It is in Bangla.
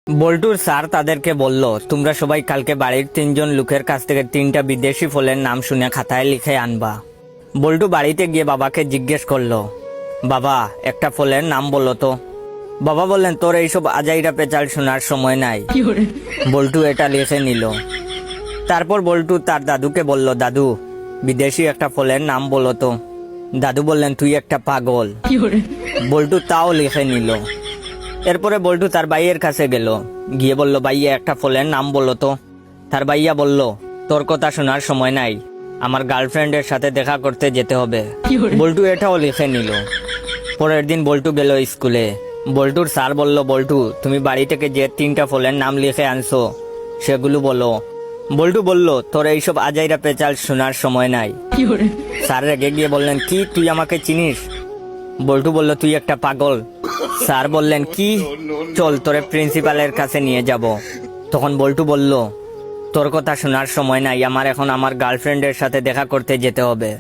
বল্টুর স্যার তাদেরকে বলল, তোমরা সবাই কালকে বাড়ির 3জন লোকের কাছ থেকে 3টা বিদেশি ফলের নাম শুনে খাতায় লিখে আনবা। বল্টু বাড়িতে গিয়ে বাবাকে জিজ্ঞেস করলো, বাবা একটা ফলের নাম বললো তো। বাবা বললেন, তোর এইসব আজাইরা পেঁচাল শোনার সময় নাই। বল্টু এটা লিখে নিল। তারপর বল্টু তার দাদুকে বলল, দাদু বিদেশি একটা ফলের নাম বলো তো। দাদু বললেন, তুই একটা পাগল। বল্টু তাও লিখে নিল। এরপরে বল্টু তার ভাইয়ের কাছে গেল, গিয়ে বলল, ভাইয়া একটা ফলের নাম বললো তো। তার ভাইয়া বলল, তোর কথা শোনার সময় নাই, আমার গার্লফ্রেন্ডের সাথে দেখা করতে যেতে হবে। বল্টু এটাও লিখে নিল। পরের দিন বল্টু গেল স্কুলে। বল্টুর স্যার বলল, বল্টু তুমি বাড়ি থেকে যে 3টা ফলের নাম লিখে আনছো সেগুলো বলো। বল্টু বলল, তোর এইসব আজাইরা পেঁচাল শোনার সময় নাই। স্যার রেগে গিয়ে বললেন, কি তুই আমাকে চিনিস? বল্টু বলল, তুই একটা পাগল। স্যার বললেন, কি? চল তোরে প্রিন্সিপালের কাছে নিয়ে যাব। তখন বল্টু বলল, তোর কথা শোনার সময় নাই, আমার এখন আমার গার্লফ্রেন্ডের সাথে দেখা করতে যেতে হবে।